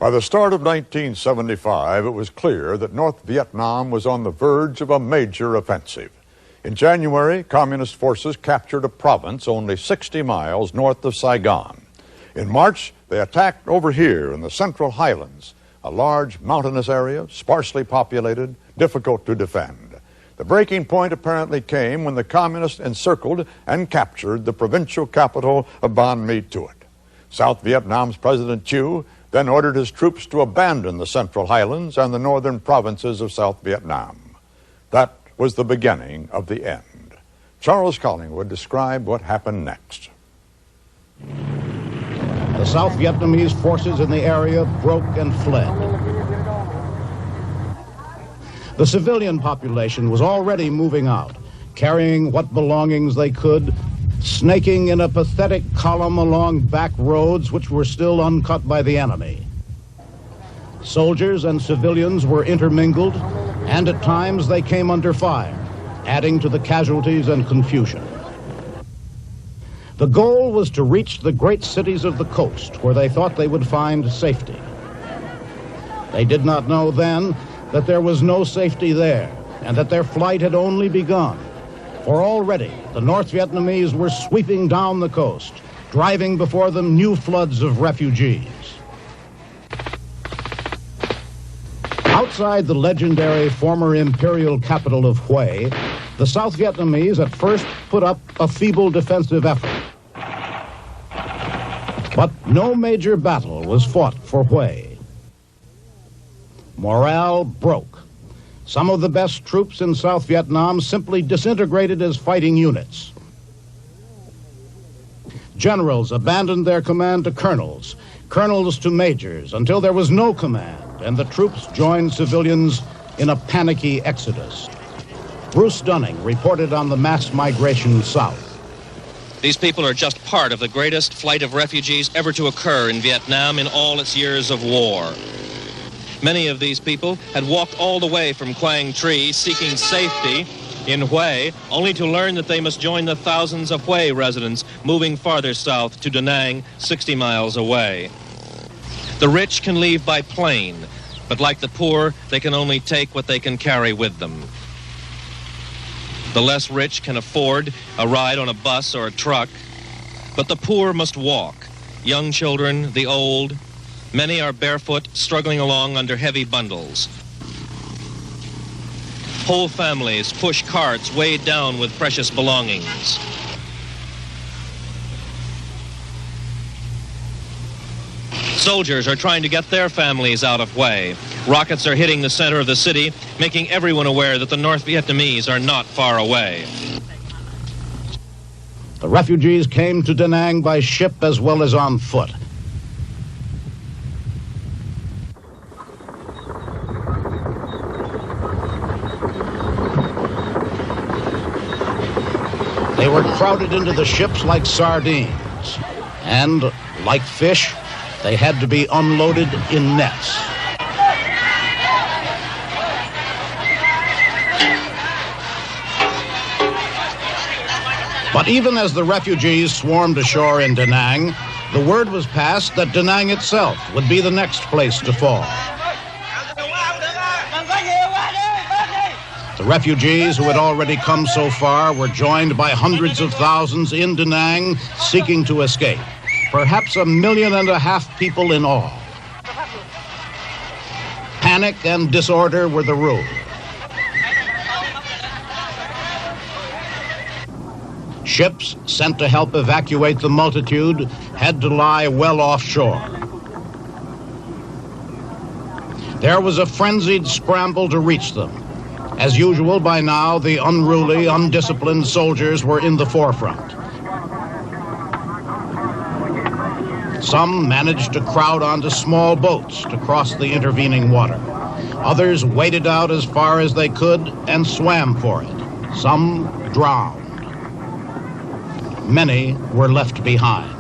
By the start of 1975, it was clear that North Vietnam was on the verge of a major offensive. In January, Communist forces captured a province only 60 miles north of Saigon. In March, they attacked over here in the Central Highlands, a large mountainous area, sparsely populated, difficult to defend. The breaking point apparently came when the Communists encircled and captured the provincial capital of Ban Me Thuot. South Vietnam's President Thieu then ordered his troops to abandon the Central Highlands and the northern provinces of South Vietnam. That was the beginning of the end. Charles Collingwood described what happened next. The South Vietnamese forces in the area broke and fled. The civilian population was already moving out, carrying what belongings they could, snaking in a pathetic column along back roads which were still uncut by the enemy. Soldiers and civilians were intermingled, and at times they came under fire, adding to the casualties and confusion. The goal was to reach the great cities of the coast, where they thought they would find safety. They did not know then that there was no safety there, and that their flight had only begun. For already, the North Vietnamese were sweeping down the coast, driving before them new floods of refugees. Outside the legendary former imperial capital of Hue, the South Vietnamese at first put up a feeble defensive effort. But no major battle was fought for Hue. Morale broke. Some of the best troops in South Vietnam simply disintegrated as fighting units. Generals abandoned their command to colonels, colonels to majors, until there was no command, and the troops joined civilians in a panicky exodus. Bruce Dunning reported on the mass migration south. These people are just part of the greatest flight of refugees ever to occur in Vietnam in all its years of war. Many of these people had walked all the way from Quang Tri seeking safety in Hue, only to learn that they must join the thousands of Hue residents moving farther south to Da Nang, 60 miles away. The rich can leave by plane, but like the poor, they can only take what they can carry with them. The less rich can afford a ride on a bus or a truck, but the poor must walk. Young children, the old, many are barefoot, struggling along under heavy bundles. Whole families push carts weighed down with precious belongings. Soldiers are trying to get their families out of Hue. Rockets are hitting the center of the city, making everyone aware that the North Vietnamese are not far away. The refugees came to Da Nang by ship as well as on foot. They were crowded into the ships like sardines, and, like fish, they had to be unloaded in nets. But even as the refugees swarmed ashore in Da Nang, the word was passed that Da Nang itself would be the next place to fall. The refugees who had already come so far were joined by hundreds of thousands in Da Nang seeking to escape. Perhaps 1.5 million people in all. Panic and disorder were the rule. Ships sent to help evacuate the multitude had to lie well offshore. There was a frenzied scramble to reach them. As usual, by now, the unruly, undisciplined soldiers were in the forefront. Some managed to crowd onto small boats to cross the intervening water. Others waded out as far as they could and swam for it. Some drowned. Many were left behind.